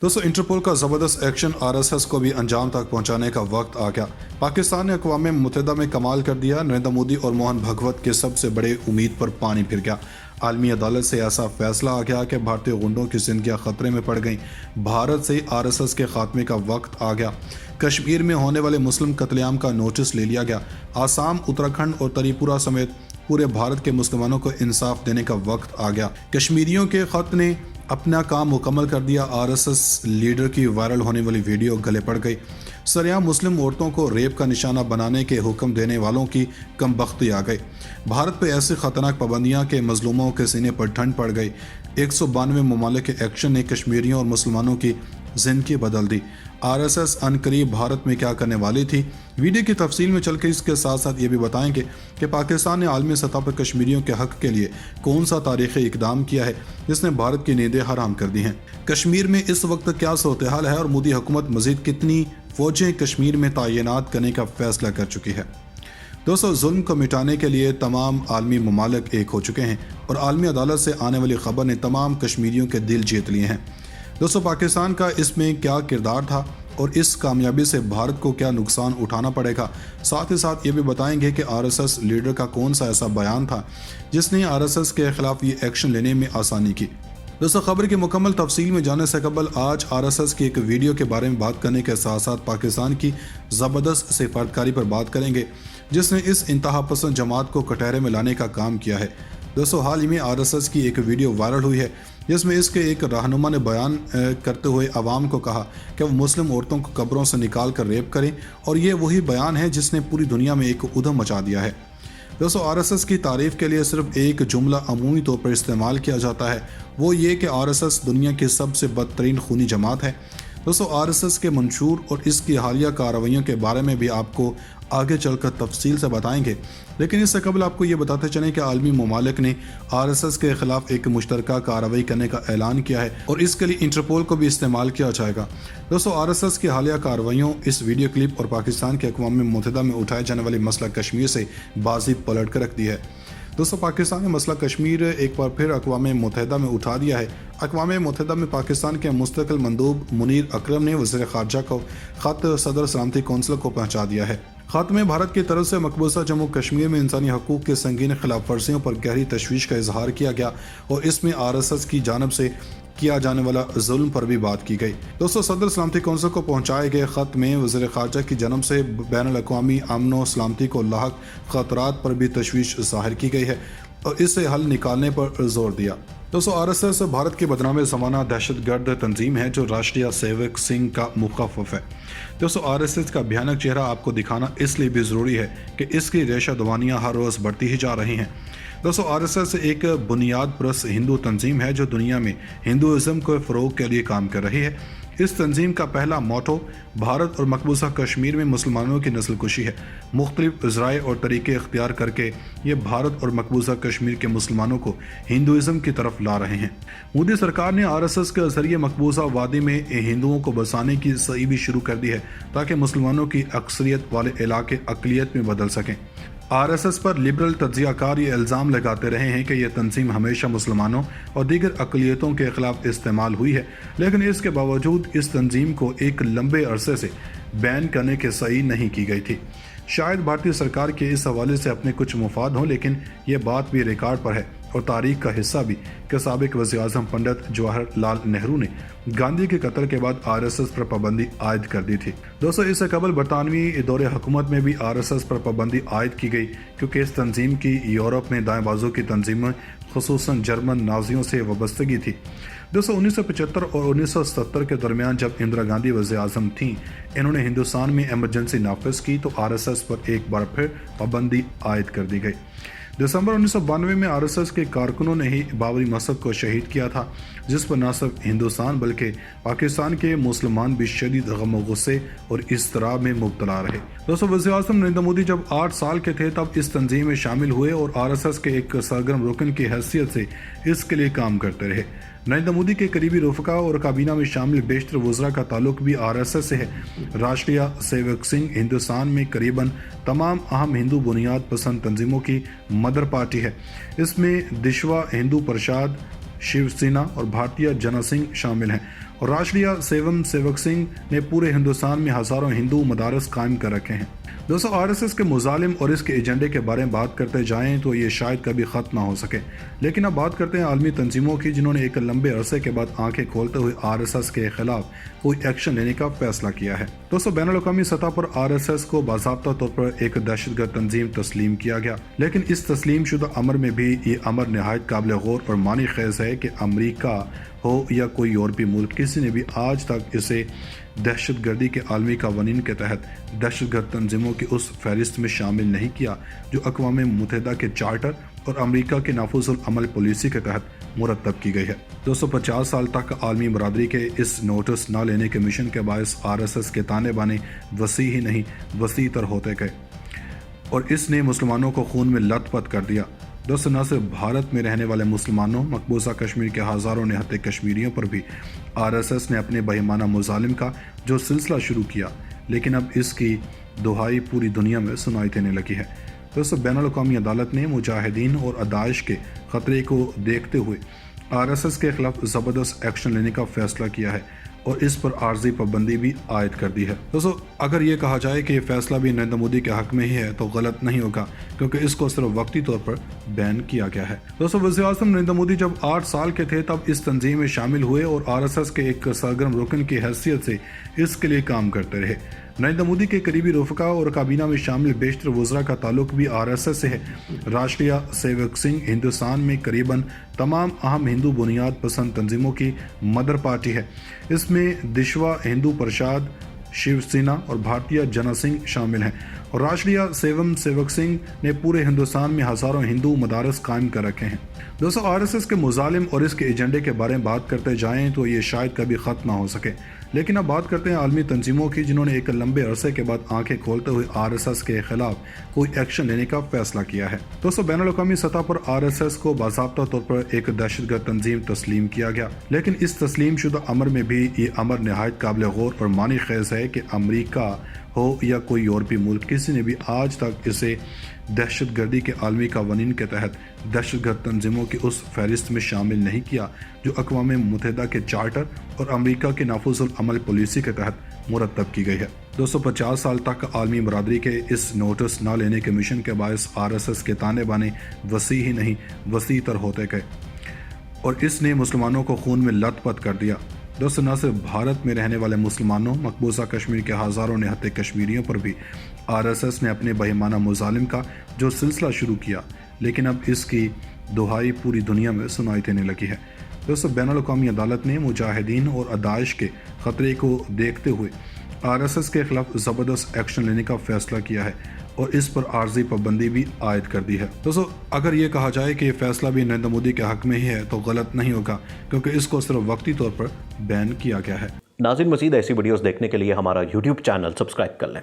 दोस्तों, इंटरपोल का ज़बरदस्त एक्शन आरएसएस को भी अंजाम तक पहुंचाने का वक्त आ गया। पाकिस्तान ने अक़वाम मुत्तहिदा में कमाल कर दिया। नरेंद्र मोदी और मोहन भगवत के सबसे बड़े उम्मीद पर पानी फिर गया। आलमी अदालत से ऐसा फैसला आ गया कि भारतीय गुंडों की जिंदगियां खतरे में पड़ गईं। भारत से आरएसएस के खात्मे का वक्त आ गया। कश्मीर में होने वाले मुस्लिम कत्लेआम का नोटिस ले लिया गया। आसाम, उत्तराखंड और त्रिपुरा समेत पूरे भारत के मुसलमानों को इंसाफ देने का वक्त आ गया। कश्मीरियों के खत ने अपना काम मुकम्मल कर दिया। आरएसएस लीडर की वायरल होने वाली वीडियो गले पड़ गई। सरेआम मुस्लिम औरतों को रेप का निशाना बनाने के हुक्म देने वालों की कमबख्ती आ गई। भारत पर ऐसी खतरनाक पाबंदियां के मजलूमों के सीने पर ठंड पड़ गई। 192 ममालिक के एक्शन ने कश्मीरियों और मुसलमानों की जिंदगी बदल दी। आरएसएस अनकरीब भारत में क्या करने वाली थी, वीडियो की तफसील में चल के इसके साथ साथ ये भी बताएंगे कि पाकिस्तान ने आलमी सतह पर कश्मीरियों के हक के लिए कौन सा तारीखी इकदाम किया है जिसने भारत की नींदें हराम कर दी हैं। कश्मीर में इस वक्त क्या सूरत हाल है और मोदी हुकूमत मजीद कितनी फौजें कश्मीर में तैनात करने का फैसला कर चुकी है। दोस्तों, जुल्म को मिटाने के लिए तमाम आलमी ममालिक एक हो चुके हैं और आलमी अदालत से आने वाली खबर ने तमाम कश्मीरियों के दिल जीत लिए हैं। दोस्तों, पाकिस्तान का इसमें क्या किरदार था और इस कामयाबी से भारत को क्या नुकसान उठाना पड़ेगा, साथ ही साथ ये भी बताएंगे कि आरएसएस लीडर का कौन सा ऐसा बयान था जिसने आरएसएस के खिलाफ ये एक्शन लेने में आसानी की। दोस्तों, खबर की मुकम्मल तफसील में जाने से कबल आज आरएसएस की एक वीडियो के बारे में बात करने के साथ साथ पाकिस्तान की ज़बरदस्त सिफारतकारी पर बात करेंगे जिसने इस इंतहा पसंद जमात को कटहरे में लाने का काम किया है। दोस्तों, हाल ही में आरएसएस की एक वीडियो वायरल हुई है जिसमें इसके एक रहनुमा ने बयान करते हुए आवाम को कहा कि वो मुस्लिम औरतों को कब्रों से निकाल कर रेप करें, और ये वही बयान है जिसने पूरी दुनिया में एक उधम मचा दिया है। दोस्तों, आरएसएस की तारीफ के लिए सिर्फ एक जुमला अमूमी तौर पर इस्तेमाल किया जाता है, वो ये कि आरएसएस दुनिया की सबसे बदतरीन खूनी जमात है। दोस्तों, आरएसएस के मंशूर और इसकी हालिया कार्रवाइयों के बारे में भी आपको आगे चलकर तफसील से बताएंगे, लेकिन इससे कबल आपको ये बताते चलें कि आलमी ममालिक ने आरएसएस के खिलाफ एक मुश्तरका कार्रवाई करने का ऐलान किया है और इसके लिए इंटरपोल को भी इस्तेमाल किया जाएगा। दोस्तों, आरएसएस की हालिया कार्रवाइयों, इस वीडियो क्लिप और पाकिस्तान के अक़वाम मुत्तहिदा में उठाए जाने वाले मसला कश्मीर से बाजी पलट कर रख दी है। दोस्तों, पाकिस्तान ने मसला कश्मीर एक बार फिर अक़वाम मुत्तहिदा में उठा दिया है। अक़वाम मुत्तहिदा में पाकिस्तान के मुस्तकिल मंदूब मुनीर अकरम ने वज़ीर ख़ारजा को ख़त सदर सलामती कौंसिल को पहुँचा दिया है। ख़त में भारत की तरफ से मकबूजा जम्मू कश्मीर में इंसानी हकूक़ के संगीन खिलाफ वर्जियों पर गहरी तशवीश का इजहार किया गया और इसमें आरएसएस की जानब से किया जाने वाला जुल्म पर भी बात की गई। दोस्तों, सदर सलामती कौंसिल को पहुँचाए गए ख़त में वज़ीर ख़ारजा की जानब से बैनुल अक़वामी अमन व सलामती को लाहक ख़तरात पर भी तशवीश ज़ाहिर की गई है और इससे हल निकालने पर जोर दिया। दोस्तों, आरएसएस भारत की बदनाम ज़माना दहशतगर्द तंजीम है जो राष्ट्रीय सेवक सिंह का मुखफ़फ़ है। दोस्तों, आरएसएस का भयानक चेहरा आपको दिखाना इसलिए भी ज़रूरी है कि इसकी रेशा दवानियाँ हर रोज़ बढ़ती ही जा रही हैं। दोस्तों, आरएसएस एक बुनियाद परस्त हिंदू तंजीम है जो दुनिया में हिंदुज़म को फ़रोग़ के लिए काम कर रही है। इस तंजीम का पहला मोटो भारत और मकबूजा कश्मीर में मुसलमानों की नस्ल कुशी है। मुख्तलिफ ज़राए और तरीके इख्तियार करके ये भारत और मकबूजा कश्मीर के मुसलमानों को हिंदुज़म की तरफ ला रहे हैं। मोदी सरकार ने आरएसएस के ज़रिए मकबूजा वादी में हिंदुओं को बसाने की सही भी शुरू कर दी है ताकि मुसलमानों की अक्सरियत वाले इलाके अक़लियत में बदल सकें। आरएसएस पर लिबरल तज्ज़ियाकार ये इल्ज़ाम लगाते रहे हैं कि यह तंजीम हमेशा मुसलमानों और दीगर अक़लियतों के ख़िलाफ़ इस्तेमाल हुई है, लेकिन इसके बावजूद इस तंजीम को एक लंबे अरसे से बैन करने की सही नहीं की गई थी। शायद भारतीय सरकार के इस हवाले से अपने कुछ मुफाद हों, लेकिन यह बात भी रिकॉर्ड पर है और तारीख का हिस्सा भी कि साबिक़ वज़ीर-ए-आज़म पंडित जवाहरलाल नेहरू ने गांधी के कत्ल के बाद आरएसएस पर पाबंदी आयद कर दी थी। दोस्तों, इससे कबल बरतानवी दौरे हुकूमत में भी आरएसएस पर पाबंदी आयद की गई क्योंकि इस तंजीम की यूरोप में दाएं बाजू की तंजीमें ख़ुसूसन जर्मन नाजियों से वाबस्तगी थी। दोस्तों, 1975 और 1970 के दरमियान जब इंदिरा गांधी वज़ीर-ए-आज़म थीं, इन्होंने हिंदुस्तान में एमरजेंसी नाफिज की तो आरएसएस पर एक बार फिर पाबंदी आयद कर दी गई। दिसंबर 1992 में आरएसएस के कारकुनों ने ही बाबरी मस्जिद को शहीद किया था, जिस पर न सिर्फ हिंदुस्तान बल्कि पाकिस्तान के मुसलमान भी शदीद गम व गुस्से और इज़्तिराब में मुब्तला रहे। दोस्तों, वज़ीर-ए-आज़म नरेंद्र मोदी जब 8 साल के थे तब इस तंजीम में शामिल हुए और आरएसएस के एक सरगर्म रुकन की हैसियत से इसके लिए काम करते रहे। नरेंद्र मोदी के करीबी रफ़का और काबीना में शामिल बेशतर वज़रा का ताल्लुक भी आरएसएस से है। राष्ट्रीय सेवक सिंह हिंदुस्तान में करीबन तमाम अहम हिंदू बुनियाद पसंद तंजीमों की मदर पार्टी है। इसमें दिशवा हिंदू परिषद, शिवसेना और भारतीय जनसंघ शामिल हैं और राष्ट्रीय सेवम सेवक सिंह ने पूरे हिंदुस्तान में हजारों हिंदू मदारस कायम कर रखे हैं। दोस्तों, आरएसएस के मुजालिम और इसके एजेंडे के बारे में बात करते जाएं तो ये शायद कभी ख़त्म ना हो सके। लेकिन अब बात करते हैं आलमी तंजीमों की, जिन्होंने एक लंबे अरसे के बाद आंखें खोलते हुए आरएसएस के खिलाफ कोई एक्शन लेने का फैसला किया है। दोस्तों, बैनुल-अक़वामी सतह पर आरएसएस को बाज़ाब्ता तौर पर एक दहशतगर्द तंजीम तस्लीम किया गया, लेकिन इस तस्लीम शुदा अमर में भी ये अमर नहायत काबिल गौर और मानी खेज़ है कि अमरीका हो या कोई यूरोपीय मुल्क, किसी ने भी आज तक इसे दहशतगर्दी के आलमी कवानीन के तहत दहशतगर्द तंजीमों की उस फहरिस्त में शामिल नहीं किया जो अक़वाम मुत्तहिदा के चार्टर और अमरीका के नाफुज़ुल अमल पॉलिसी के तहत मुरतब की गई है। 250 साल तक आलमी बरादरी के इस नोटिस न लेने के मिशन के बायस आरएसएस के ताने बाने वसी ही नहीं वसी तर होते गए और इसने मुसलमानों को खून में लथपथ कर दिया। दोस्तों, न सिर्फ भारत में रहने वाले मुसलमानों, मकबूजा कश्मीर के हज़ारों निहत्ते कश्मीरियों पर भी आरएसएस ने अपने बेईमाना मुजालिम का जो सिलसिला शुरू किया, लेकिन अब इसकी दुहाई पूरी दुनिया में सुनाई देने लगी है। दोस्तों, बैनुल-अक़वामी अदालत ने मुजाहिदीन और दाइश के ख़तरे को देखते हुए आरएसएस के खिलाफ ज़बरदस्त एक्शन लेने का फैसला किया है और इस पर आर्जी पाबंदी भी आयद कर दी है। दोस्तों, अगर ये कहा जाए कि ये फैसला भी नरेंद्र मोदी के हक में ही है तो गलत नहीं होगा, क्योंकि इसको सिर्फ वक्ती तौर पर बैन किया गया है। दोस्तों, वज़ीर-ए-आज़म नरेंद्र मोदी जब 8 साल के थे तब इस तंजीम में शामिल हुए और आरएसएस के एक सरगर्म रुकन की हैसियत से इसके लिए काम करते रहे। नरेंद्र मोदी के करीबी रफ़का और काबीना में शामिल बेशतर वज़रा का ताल्लुक भी आरएसएस से है। राष्ट्रीय सेवक सिंह हिंदुस्तान में करीबन तमाम अहम हिंदू बुनियाद पसंद तंजीमों की मदर पार्टी है। इसमें दिशवा हिंदू परिषद, शिवसेना और भारतीय जन संघ शामिल हैं और राष्ट्रीय सेवम सेवक सिंह ने पूरे हिंदुस्तान में हजारों हिंदू मदारस कायम कर रखे हैं। दोस्तों, आरएसएस के मुजालिम और इसके एजेंडे के बारे में बात करते जाएं तो ये शायद कभी ख़त्म ना हो सके। लेकिन अब बात करते हैं आलमी तंजीमों की, जिन्होंने एक लंबे अरसे के बाद आंखें खोलते हुए आरएसएस के खिलाफ कोई एक्शन लेने का फैसला किया है। दोस्तों, बैनुल-अक़वामी सतह पर आरएसएस को बाज़ाब्ता तौर पर एक दहशतगर्द तंजीम तस्लीम किया गया, लेकिन इस तस्लीम शुदा अमर में भी ये अमर नहायत काबिल गौर और मानी खेज़ है कि अमरीका हो या कोई यूरोपीय मुल्क, किसी ने भी आज तक इसे दहशतगर्दी के आलमी कवानीन के तहत दहशतगर्द तंजीमों की उस फहरिस्त में शामिल नहीं किया जो अक़वाम मुत्तहिदा के चार्टर और अमरीका के नाफुज़ुल अमल पॉलिसी के तहत मुरतब की गई है। 250 साल तक आलमी बरादरी के इस नोटिस न लेने के मिशन के बायस आरएसएस के ताने बाने वसी ही नहीं वसी तर होते गए और इसने मुसलमानों को खून में लथपथ कर दिया। दोस्तों, न सिर्फ भारत में रहने वाले मुसलमानों, मकबूजा कश्मीर के हज़ारों निहत्ते कश्मीरियों पर भी आरएसएस ने अपने बेईमाना मुजालिम का जो सिलसिला शुरू किया, लेकिन अब इसकी दुहाई पूरी दुनिया में सुनाई देने लगी है। दोस्तों, बैनुल-अक़वामी अदालत ने मुजाहिदीन और दाइश के ख़तरे को देखते हुए आरएसएस के खिलाफ ज़बरदस्त एक्शन लेने का फैसला किया है और इस पर आर्जी पाबंदी भी आयद कर दी है। दोस्तों, अगर ये कहा जाए कि ये फैसला भी नरेंद्र मोदी के हक में ही है तो गलत नहीं होगा, क्योंकि इसको सिर्फ वक्ती तौर पर बैन किया गया है। नाज़रीन, मज़ीद ऐसी वीडियोस देखने के लिए हमारा YouTube चैनल सब्सक्राइब कर लें।